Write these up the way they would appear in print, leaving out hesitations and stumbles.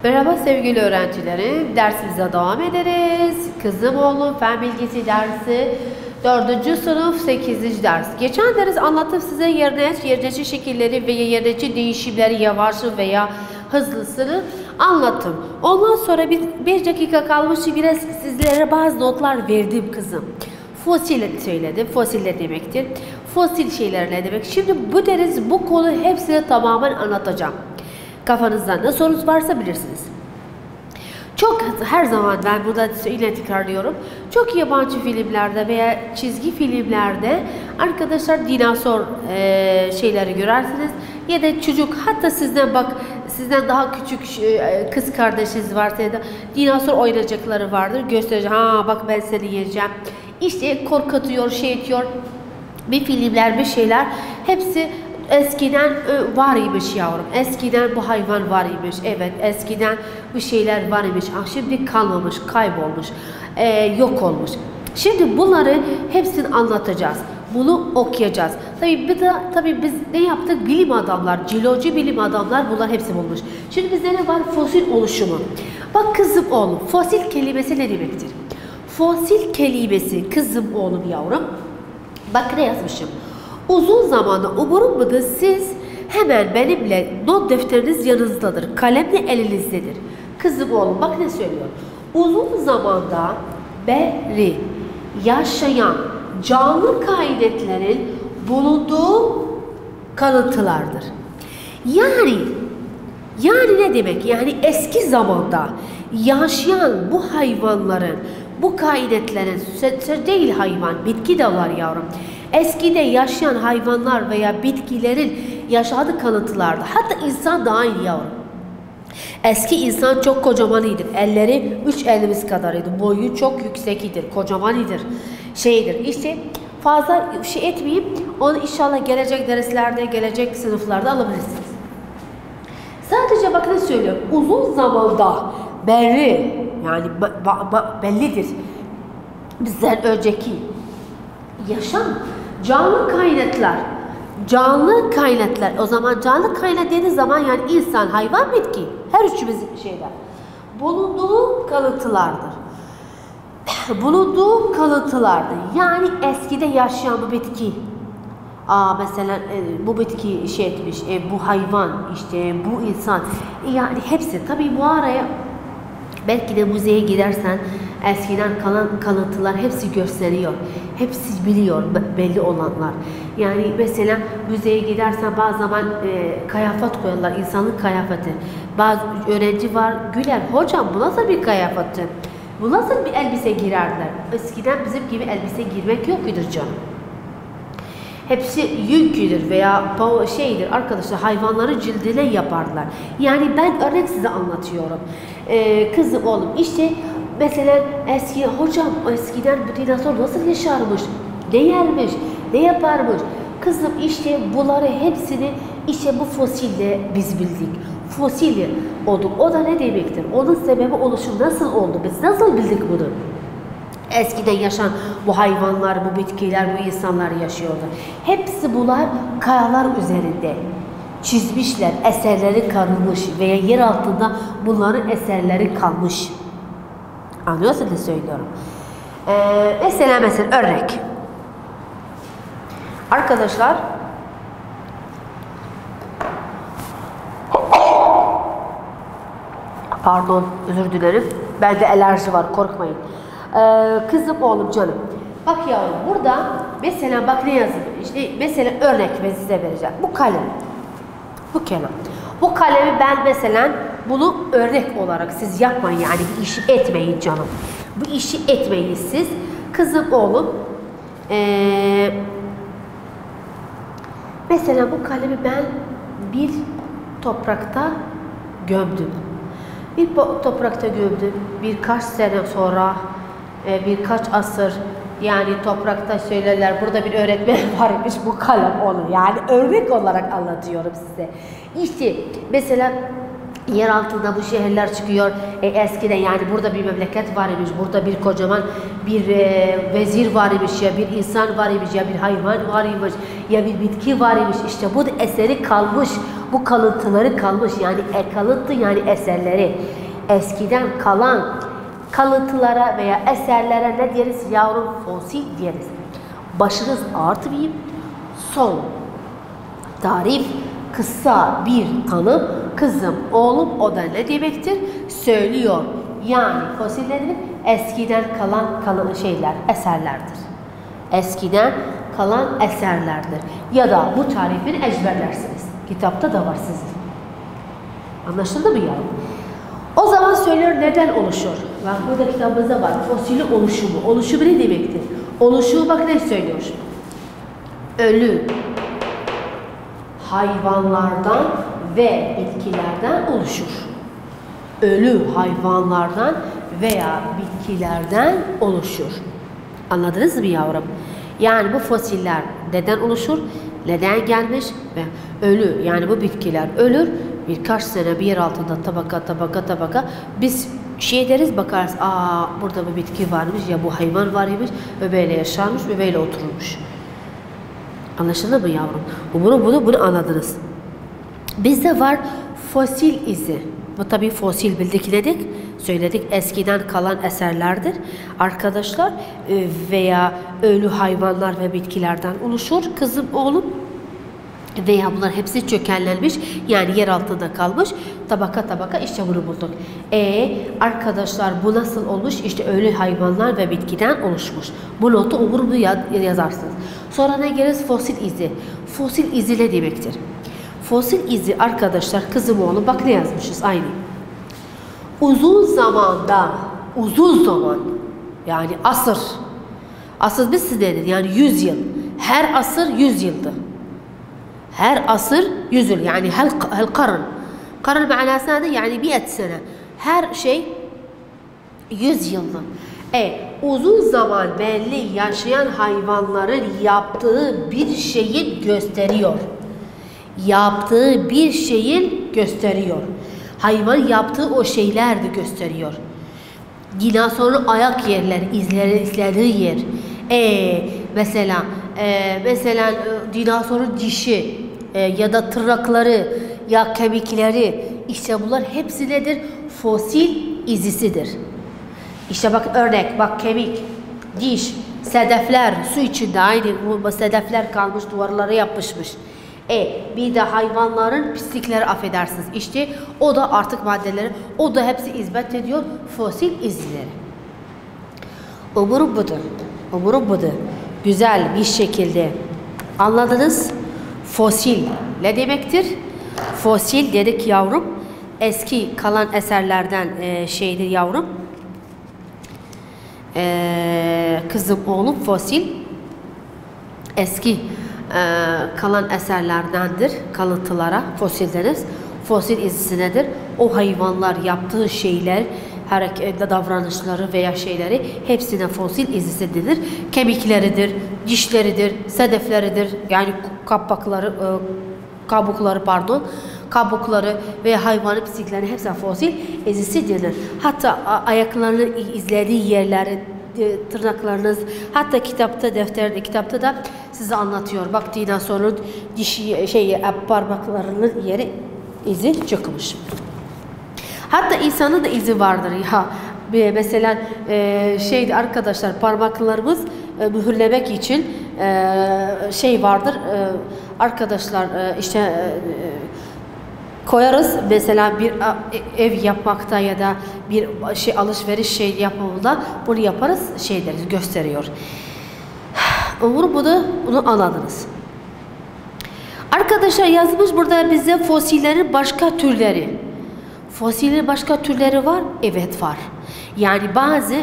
Merhaba sevgili öğrencilerim. Dersimize devam ederiz. Kızım oğlum fen bilgisi dersi 4. sınıf 8. ders. Geçen ders anlattım size yerleşi şekilleri ve yerleşi değişimleri yavaşı veya hızlısını anlattım. Ondan sonra bir dakika kalmış, biraz sizlere bazı notlar verdim kızım. Fosil söyledim. Fosil ne demektir? Fosil şeyler ne demek? Şimdi bu ders bu konu hepsini tamamen anlatacağım. Kafanızda ne sorunuz varsa bilirsiniz. Çok her zaman ben burada yine tekrarlıyorum. Çok yabancı filmlerde veya çizgi filmlerde arkadaşlar dinozor şeyleri görersiniz. Ya da çocuk, hatta sizden daha küçük kız kardeşiniz varsa ya da dinozor oynayacakları vardır. Gösterecek. Ha bak ben seni yiyeceğim. İşte korkutuyor, şey ediyor. Bir filmler, bir şeyler hepsi eskiden var imiş yavrum. Eskiden bu hayvan var imiş. Evet, eskiden bu şeyler var imiş. Şimdi kalmamış, kaybolmuş, yok olmuş. Şimdi bunları hepsini anlatacağız. Bunu okuyacağız. Tabii biz ne yaptık? Bilim adamlar, jeoloji bilim adamlar bunlar hepsi bulmuş. Şimdi bizde ne var? Fosil oluşumu. Bak kızım oğlum, fosil kelimesi ne demektir? Fosil kelimesi kızım oğlum yavrum. Bak ne yazmışım. Uzun zamanda umurum mıdır siz hemen benimle not defteriniz yanınızdadır. Kalemle elinizdedir. Kızım oğlum bak ne söylüyor. Uzun zamanda beri yaşayan canlı kainatlerin bulunduğu kanıtlardır. Yani ne demek? Yani eski zamanda yaşayan bu hayvanların, bu kainatlerin, değil hayvan, bitki de var yavrum. Eskide yaşayan hayvanlar veya bitkilerin yaşadığı kanıtlardı. Hatta insan da aynı yavrum. Eski insan çok kocamanıydı. Elleri 3 elimiz kadarıydı. Boyu çok yüksekidir, kocamanıdır. İşte fazla şey etmeyeyim. Onu inşallah gelecek derslerde, gelecek sınıflarda alabilirsiniz. Sadece bak ne söylüyor. Uzun zamanda beri, yani bellidir. Bizden önceki yaşam, canlı kaynaklar. O zaman canlı kaynak dediği zaman yani insan, hayvan, bitki. Her üçümüz şeyler. Bulunduğu kanıtlardır. Yani eskide yaşayan bu bitki. Mesela bu bitki şey etmiş, bu hayvan, işte bu insan. Yani hepsi. Tabii bu araya belki de müzeye gidersen eskiden kalan kalıntılar hepsi gösteriyor. Hepsi biliyor belli olanlar. Yani mesela müzeye gidersen bazı zaman kıyafet koyarlar, insanlık kıyafeti. Bazı öğrenci var güler, hocam bu nasıl bir kıyafetti? Bu nasıl bir elbise girerler? Eskiden bizim gibi elbise girmek yoktur canım. Hepsi yüktür veya şeydir arkadaşlar, hayvanları cildine yaparlar. Yani ben örnek size anlatıyorum. Kızım oğlum işte mesela hocam eskiden bu dinozor nasıl yaşarmış, ne yermiş, ne yaparmış. Kızım işte bunları hepsini işte bu fosille biz bildik. Fosili olduk. O da ne demektir? Onun sebebi oluşu nasıl oldu? Biz nasıl bildik bunu? Eskiden yaşayan bu hayvanlar, bu bitkiler, bu insanlar yaşıyordu. Hepsi bunlar kayalar üzerinde çizmişler, eserleri kalmış veya yer altında bunların eserleri kalmış. Anlıyorsunuz ne söylüyorum? Mesela örnek. Arkadaşlar, pardon, özür dilerim. Bende alerji var, korkmayın. Kızım oğlum canım. Bak yavrum burada mesela bak ne yazıyor. İşte mesela örnek size vereceğim. Bu kalem. Bu kalem. Bu kalemi ben mesela bunu örnek olarak siz yapmayın, yani bir işi etmeyin canım. Bu işi etmeyin siz. Kızım oğlum mesela bu kalemi ben bir toprakta gömdüm. Bir toprakta gömdüm. Birkaç sene sonra, birkaç asır, yani toprakta söylerler burada bir öğretmen varmış, bu kalem olur. Yani örnek olarak anlatıyorum size. İşte mesela yer altında bu şehirler çıkıyor. Eskiden yani burada bir memleket var imiş, burada bir kocaman bir vezir var imiş, ya bir insan var imiş, ya bir hayvan var imiş, ya bir bitki var imiş. İşte bu da eseri kalmış. bu kalıntıları kalmış yani kalıntı yani eserleri eskiden kalan kalıntılara veya eserlere ne deriz yavrum? Fosil deriz. Başınız ağrıtmayayım. Son tarif kısa bir tanım kızım oğlum o da ne demektir? Söylüyor. Yani fosillerinin eskiden kalan şeyler, eserlerdir. Eskiden kalan eserlerdir. Ya da bu tarifini ezberlersiniz. Kitapta da var sizin. Anlaşıldı mı yavrum? O zaman söylüyor neden oluşur? Bak burada kitabımızda var. Fosili oluşumu. Oluşumu ne demektir? Oluşumu bak ne söylüyor? Ölü hayvanlardan ve bitkilerden oluşur. Ölü hayvanlardan veya bitkilerden oluşur. Anladınız mı yavrum? Yani bu fosiller neden oluşur? Neden gelmiş? Ve ölü yani bu bitkiler ölür. Birkaç sene bir yer altında tabaka biz şey deriz bakarız. Burada bir bitki varmış ya bu hayvan varmış ve böyle yaşarmış ve böyle otururmuş. Anlaşıldı mı yavrum? Umarım bunu anladınız. Bizde var fosil izi. Bu tabii fosil bildik dedik. Söyledik eskiden kalan eserlerdir. Arkadaşlar veya ölü hayvanlar ve bitkilerden oluşur. Kızım oğlum veya bunlar hepsi çökellenmiş yani yer altında kalmış tabaka işte bunu bulduk. Arkadaşlar bu nasıl olmuş? İşte ölü hayvanlar ve bitkiden oluşmuş. Bu notu umurumda yazarsınız. Sonra ne geliriz? Fosil izi. Fosil izi ne demektir? Fosil izi arkadaşlar kızım oğlum bak ne yazmışız aynı. Uzun zaman yani asır biz sizdedir yani 100 yıl. Her asır 100 yıldı. Her asır 100 yıl yani her karın. Karın manası nedir? Yani 100 sene. Her şey 100 yıldı. Uzun zaman belli yaşayan hayvanların yaptığı bir şeyin gösteriyor. Yaptığı bir şeyin gösteriyor. Hayvan yaptığı o şeyler de gösteriyor. Dinozorun ayak yerleri, izlediği yer. Mesela dinozorun dişi ya da tırnakları ya kemikleri işte bunlar hepsi nedir? Fosil izisidir. İşte bak örnek bak kemik, diş, sedefler su içinde aynı bu sedefler kalmış duvarlara yapışmış. Bir de hayvanların pislikleri affedersiniz. İşte o da artık maddeleri o da hepsi hizmet ediyor fosil izleri. Umurum budur. Güzel bir şekilde anladınız. Fosil ne demektir? Fosil dedik yavrum. Eski kalan eserlerden şeydir yavrum. Kızım oğlum fosil. Eski kalan eserlerdendir. Kalıntılara fosil deriz. Fosil izisi nedir? O hayvanlar yaptığı şeyler, hareketli davranışları veya şeyleri hepsine fosil izisi denir. Kemikleridir, dişleridir, sedefleridir. Yani kabukları ve hayvanın pislikleri hepsine fosil izisi denir. Hatta ayaklarını izlediği yerleri, tırnaklarınız, hatta kitapta da size anlatıyor. Bak dinozorun dişi parmaklarının yeri izi çıkmış. Hatta insanın da izi vardır ya. Mesela arkadaşlar parmaklarımız mühürlemek için vardır. Arkadaşlar koyarız mesela bir ev yapmakta ya da bir alışveriş yapımında bunu yaparız deriz gösteriyor. Umarım bunu anladınız. Arkadaşlar yazmış burada bize fosillerin başka türleri. Fosillerin başka türleri var. Evet var. Yani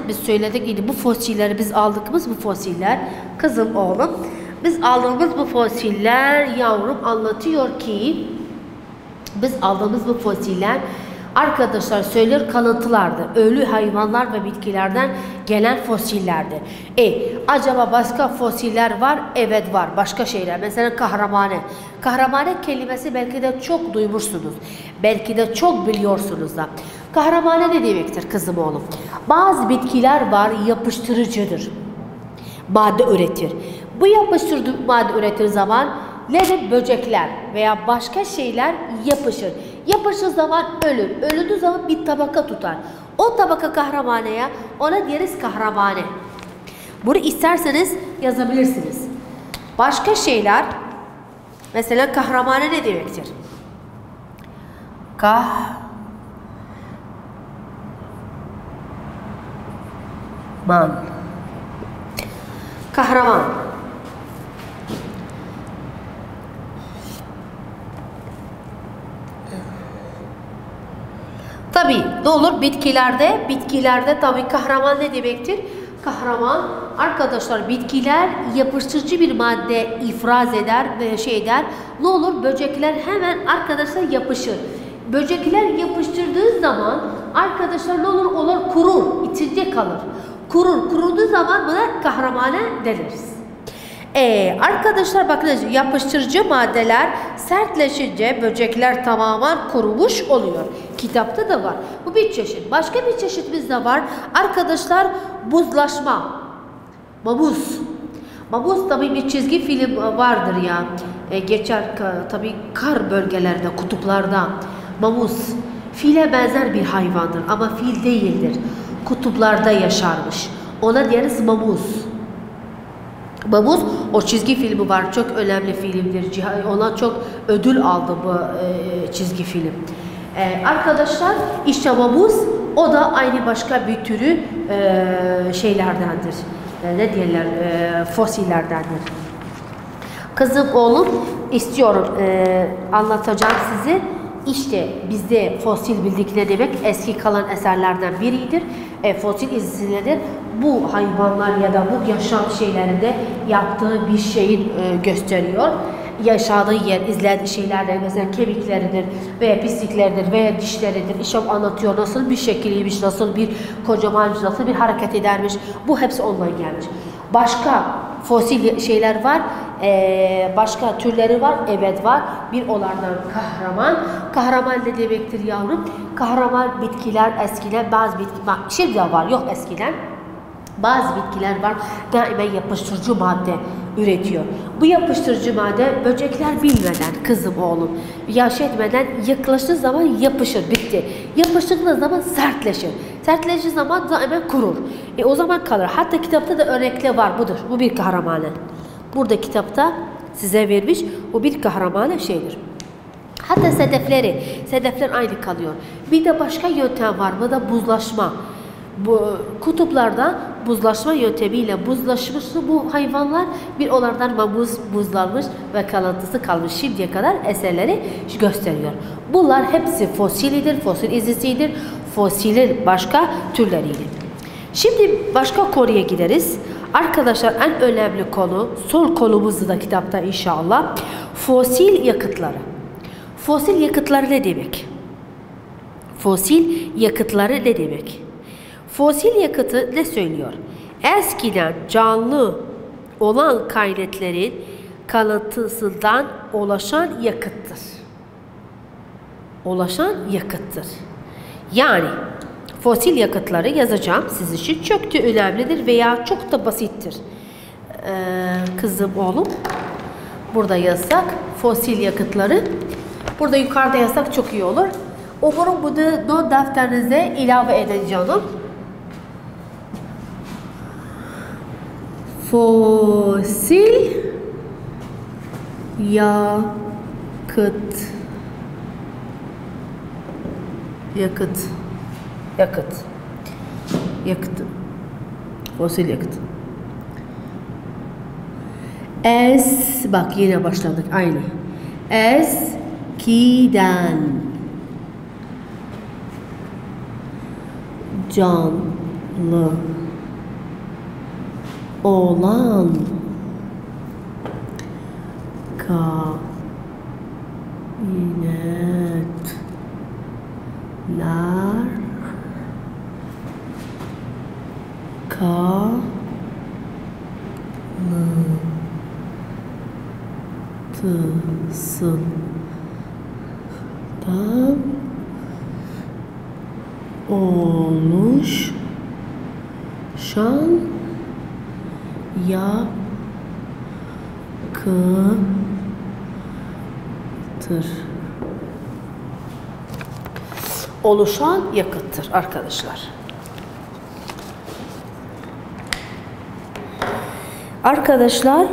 biz söyledik bu fosilleri biz aldığımız bu fosiller kızım oğlum biz aldığımız bu fosiller yavrum anlatıyor ki biz aldığımız bu fosiller arkadaşlar söylüyor kalıntılardı. Ölü hayvanlar ve bitkilerden gelen fosillerdi. Acaba başka fosiller var? Evet var. Başka şeyler. Mesela kahramane. Kahramane kelimesi belki de çok duymuşsunuz. Belki de çok biliyorsunuz da. Kahramane ne demektir kızım oğlum? Bazı bitkiler var yapıştırıcıdır. Madde üretir. Bu yapıştırıcı madde üretir zaman nedir? Böcekler veya başka şeyler yapışır. Yapışır zaman ölür. Ölüdüğü zaman bir tabaka tutar. O tabaka kahramaneye, ona deriz kahramane. Bunu isterseniz yazabilirsiniz. Başka şeyler, mesela kahramane ne demektir? Kahraman. Tabii ne olur bitkilerde tabii kahraman ne demektir? Kahraman arkadaşlar bitkiler yapıştırıcı bir madde ifraz eder ve ne olur böcekler hemen arkadaşlar yapışır. Böcekler yapıştırdığı zaman arkadaşlar ne olur kurur, içinde kalır. Kuruduğu zaman buna kahramane deniriz. Arkadaşlar bakın yapıştırıcı maddeler sertleşince böcekler tamamen kurumuş oluyor. Kitapta da var. Bu bir çeşit. Başka bir çeşitimiz de var. Arkadaşlar buzlaşma. Mamuz tabii bir çizgi film vardır ya. Geçer tabii kar bölgelerde, kutuplarda. Mamuz file benzer bir hayvandır ama fil değildir. Kutuplarda yaşarmış. Ona deriz mamuz. Mamuz o çizgi filmi var. Çok önemli filmdir. Ona çok ödül aldı bu çizgi film. Arkadaşlar işte mamuz o da aynı başka bir türü şeylerdendir. Ne diyorlar? Fosillerdendir. Kızım oğlum istiyorum anlatacağım size. İşte bizde fosil bildik ne demek? Eski kalan eserlerden biridir. Fosil izleridir. Bu hayvanlar ya da bu yaşam şeylerinde yaptığı bir şeyin gösteriyor. Yaşadığı yer, izlediği şeylerden mesela kemikleridir veya pislikleridir veya dişleridir. İşte anlatıyor nasıl bir şekiliymiş, nasıl bir kocamanmış, nasıl bir hareket edermiş. Bu hepsi ondan gelmiş. Başka fosil şeyler var. Başka türleri var. Evet var. Bir onlardan kahraman. Kahraman ne demektir yavrum? Kahraman bitkiler eskiden bazı bitkiler, şimdi de var yok eskiden. Bazı bitkiler var daima yapıştırıcı madde üretiyor. Bu yapıştırıcı madde böcekler bilmeden kızım oğlum yaş etmeden yaklaştığı zaman yapışır bitti. Yapıştığı zaman sertleşir. Sertleştiği zaman daima kurur. O zaman kalır. Hatta kitapta da örnekle var budur. Bu bir kahramanı. Burada kitapta size vermiş bu bir kahramanı şeydir. Hatta sedefler aynı kalıyor. Bir de başka yöntem var. Bu da buzlaşma. Bu kutuplarda buzlaşma yöntemiyle buzlaşmış bu hayvanlar bir onlardan buzlanmış ve kalıntısı kalmış şimdiye kadar eserleri gösteriyor. Bunlar hepsi fosilidir, fosil izlisidir, fosilin başka türleridir. Şimdi başka konuya gideriz. Arkadaşlar en önemli konu, son konumuzda da kitapta inşallah, fosil yakıtları. Fosil yakıtları ne demek? Fosil yakıtları ne demek? Fosil yakıtı ne söylüyor? Eskiden canlı olan kaynakların kalıntısından ulaşan yakıttır. Yani fosil yakıtları yazacağım siz için çok da önemlidir veya çok da basittir. Kızım oğlum burada yazsak fosil yakıtları, burada yukarıda yazsak çok iyi olur. Umarım bunu not defterinize ilave edeceğim. Fosil yakıt. Fosil yakıt. Bak yine başladık aynı. Eskiden canlı olan kaynaklar kalıntısından oluşan yakıtlar yakıttır. Oluşan yakıttır arkadaşlar. Arkadaşlar,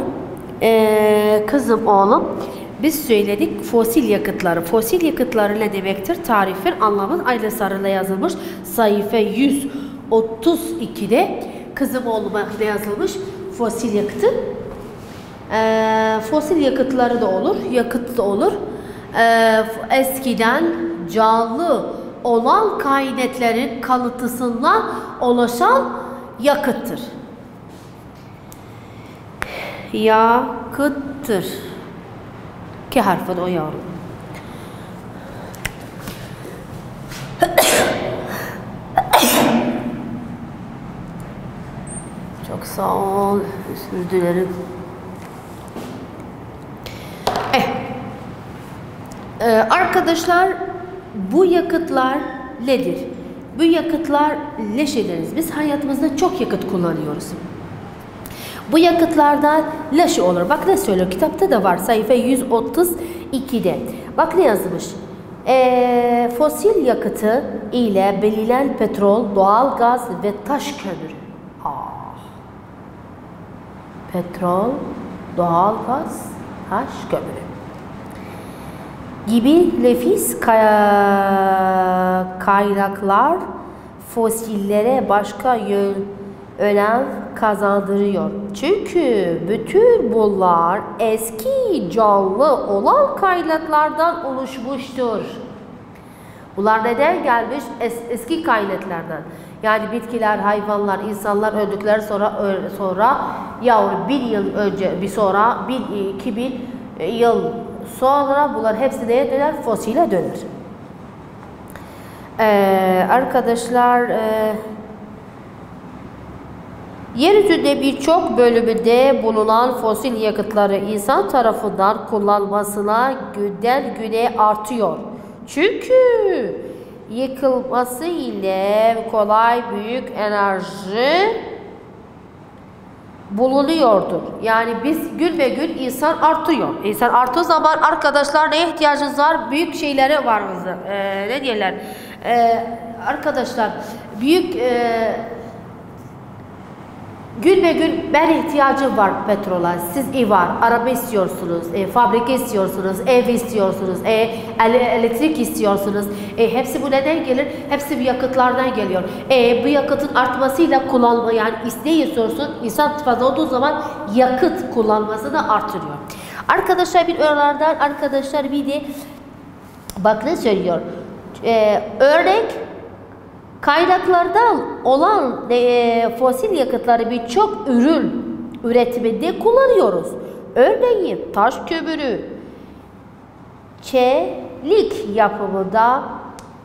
kızım oğlum, biz söyledik fosil yakıtları. Fosil yakıtları ne demektir? Tarifin anlamı aynı sarıyla yazılmış. Sayfa 132'de kızım oğluma ne yazılmış? Fosil yakıtı. Fosil yakıtları da olur, yakıt da olur. Eskiden canlı olan kaynakların kalıntısından oluşan yakıttır. Yakıttır. K harfi de o yavrum. Çok sağ ol. Özür dilerim. Arkadaşlar, bu yakıtlar nedir? Bu yakıtlar leş ederiz. Biz hayatımızda çok yakıt kullanıyoruz. Bu yakıtlardan leş olur. Bak ne söylüyor? Kitapta da var. Sayfa 132'de. Bak ne yazmış? Fosil yakıtı ile bilinen petrol, doğal gaz ve taş kömürü. Petrol, doğal gaz, taş kömürü gibi nefis kaynaklar fosillere başka önem kazandırıyor. Çünkü bütün bunlar eski canlı olan kaynaklardan oluşmuştur. Bunlar neden gelmiş? Eski kaynaklardan. Yani bitkiler, hayvanlar, insanlar öldükleri sonra yavrum 1000 yıl önce, bir sonra 2000 yıl sonra bunlar hepsi neye döner? Fosile döner. Arkadaşlar, yeryüzünde birçok bölümünde bulunan fosil yakıtları insan tarafından kullanılmasına günden güne artıyor. Çünkü yıkılması ile kolay büyük enerji bulunuyordur. Yani biz gün ve gün insan artıyor. İnsan arttığı zaman arkadaşlar neye ihtiyacınız var? Büyük şeylere var mı? Ne diyorlar? Arkadaşlar büyük gün ve gün ben ihtiyacım var petrola. Siz ev var, araba istiyorsunuz, fabrika istiyorsunuz, ev istiyorsunuz, elektrik istiyorsunuz. Hepsi bu neden gelir? Hepsi bu yakıtlardan geliyor. Bu yakıtın artmasıyla kullanma, yani ne istiyorsun? İnsan fazla olduğu zaman yakıt kullanması da artırıyor. Arkadaşlar bir örneklerden arkadaşlar bir de bak ne söylüyor? Örnek kaynaklardan olan fosil yakıtları birçok ürün üretiminde kullanıyoruz. Örneğin taş kömürü, çelik yapımında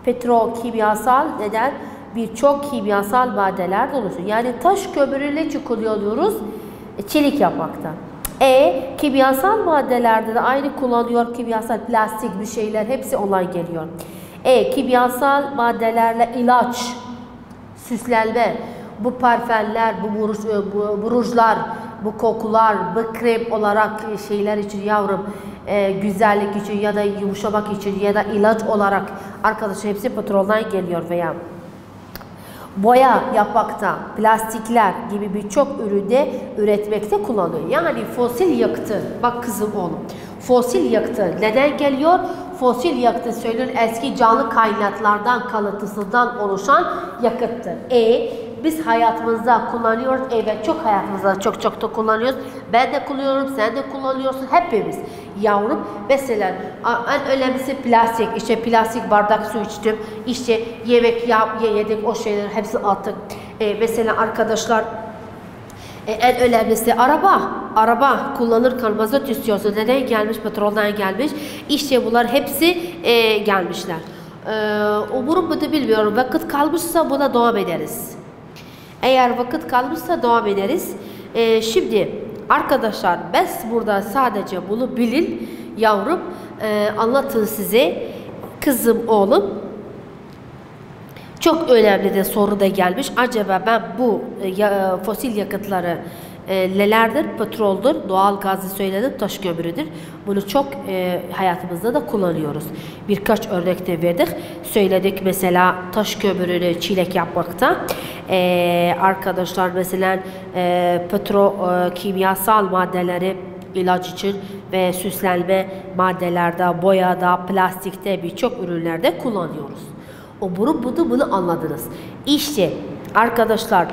petrokimyasal neden birçok kimyasal maddeler oluşuyor. Yani taş kömürüyle kullanıyoruz çelik yapmaktan. Kimyasal maddelerde de aynı kullanıyor, kimyasal plastik bir şeyler hepsi ondan geliyor. Kimyasal maddelerle ilaç, süslenme, bu parfümler, bu rujlar, bu kokular, bu krem olarak şeyler için yavrum, güzellik için ya da yumuşamak için ya da ilaç olarak arkadaşlar hepsi petrolden geliyor veya boya yapmakta, plastikler gibi birçok üründe üretmekte kullanılıyor. Yani fosil yakıtı, bak kızım oğlum, fosil yakıtı neden geliyor? Fosil yakıtı söylüyor eski canlı kaynaklardan kalıntısından oluşan yakıttır. Biz hayatımızda kullanıyoruz. Evet, çok hayatımızda çok da kullanıyoruz. Ben de kullanıyorum, sen de kullanıyorsun, hepimiz. Yavrum, mesela en önemlisi plastik. İşte plastik bardak su içtim. İşte yemek yedik, o şeyler hepsi attık. Mesela arkadaşlar, en önemlisi araba kullanırken mazot istiyorsun. Neden gelmiş? Petrolden gelmiş. İşte bunlar hepsi gelmişler. Umurumda da bilmiyorum. Vakit kalmışsa buna devam ederiz. Eğer vakit kalmışsa devam ederiz. Şimdi arkadaşlar biz burada sadece bunu bilin yavrum. Anlatın size. Kızım oğlum. Çok önemli de soru da gelmiş. Acaba ben bu fosil yakıtları Nelerdir? Petroldur, doğal gazı söyledim, taş kömürüdür. Bunu çok hayatımızda da kullanıyoruz. Birkaç örnek de verdik. Söyledik mesela taş kömürünü çilek yapmakta. Arkadaşlar mesela kimyasal maddeleri ilaç için ve süslenme maddelerde, boyada, plastikte birçok ürünlerde kullanıyoruz. Bunu anladınız. İşte arkadaşlar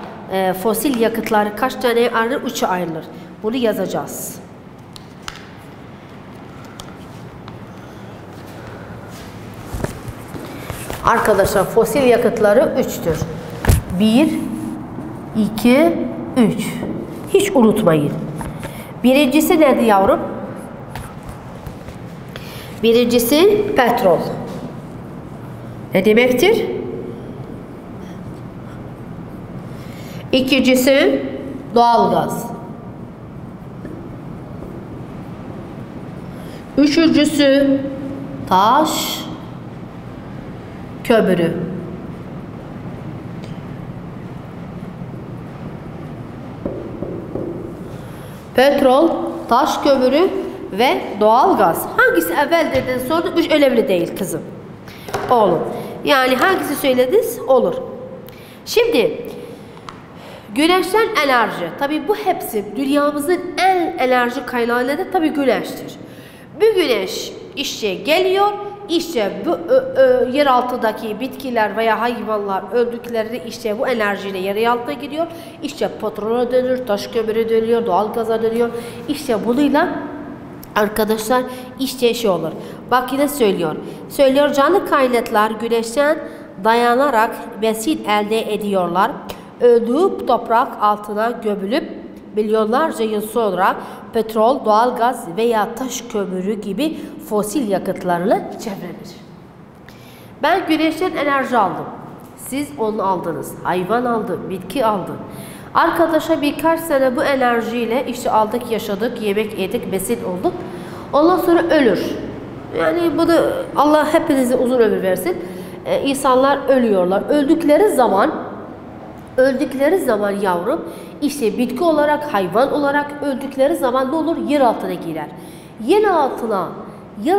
fosil yakıtları kaç tane ayrılır? 3'e ayrılır. Bunu yazacağız. Arkadaşlar fosil yakıtları 3'tür. 1, 2, 3. Hiç unutmayın. Birincisi nedir yavrum? Birincisi petrol. Ne demektir? İkincisi doğalgaz. Üçüncüsü taş kömürü. Petrol, taş kömürü ve doğalgaz. Hangisi evvel dedin sonra hiç önemli değil kızım. Oğlum. Yani hangisi söylediniz olur. Şimdi güneşten enerji. Tabi bu hepsi dünyamızın en enerji kaynağı da tabi güneştir. Bu güneş işte geliyor. İşte bu yer altındaki bitkiler veya hayvanlar öldüklerinde işte bu enerjiyle yer altına gidiyor. İşte petrole dönüyor, taş kömürü dönüyor, doğalgaza dönüyor. İşte bununla arkadaşlar işte şey olur. Bak yine söylüyor. Söylüyor canlı kaynaklar güneşten dayanarak besin elde ediyorlar. Öldüğü toprak altına gömülüp milyonlarca yıl sonra petrol, doğalgaz veya taş kömürü gibi fosil yakıtlarla çevrilir. Ben güneşten enerji aldım. Siz onu aldınız. Hayvan aldı, bitki aldı. Arkadaşa birkaç sene bu enerjiyle işte aldık, yaşadık, yemek yedik, besin olduk. Ondan sonra ölür. Yani bunu Allah hepinize uzun ömür versin. İnsanlar ölüyorlar. Öldükleri zaman yavrum işte bitki olarak, hayvan olarak öldükleri zaman ne olur? Yer altına girer. Yer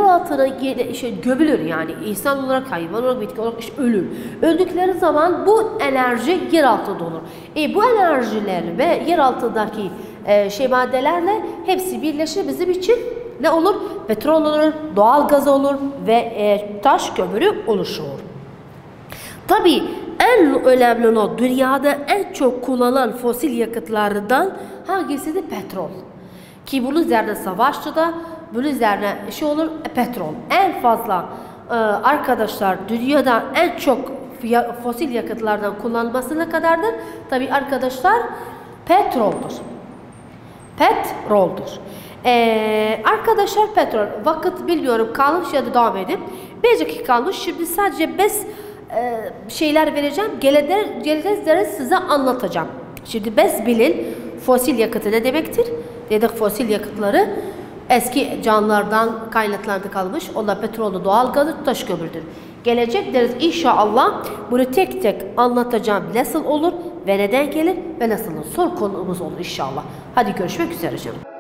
altına işte gömülür yani insan olarak, hayvan olarak, bitki olarak işte ölür. Öldükleri zaman bu enerji yer altında olur. Bu enerjiler ve yer altındaki maddelerle hepsi birleşir bizim için ne olur? Petrol olur, doğal gaz olur ve taş kömürü oluşur. Tabii en önemli olan dünyada en çok kullanılan fosil yakıtlardan hangisi de petrol. Ki bunun üzerine savaştı da bunun üzerine olur petrol. En fazla arkadaşlar dünyada en çok fosil yakıtlardan kullanılmasına kadardır. Tabii arkadaşlar petroldur. Arkadaşlar petrol. Vakit bilmiyorum kalmış ya da devam edin. 5 dakika kalmış. Şimdi sadece 5 şeyler vereceğim. Geleceğiz size anlatacağım. Şimdi bez bilin fosil yakıtı ne demektir? Dedik fosil yakıtları eski canlılardan kaynaklandı kalmış. Onlar petrolü, doğalgazı, taş kömürdür. Gelecek deriz inşallah bunu tek tek anlatacağım. Nasıl olur ve neden gelir ve nasıl olur? Soru konumuz olur inşallah. Hadi görüşmek üzere canım.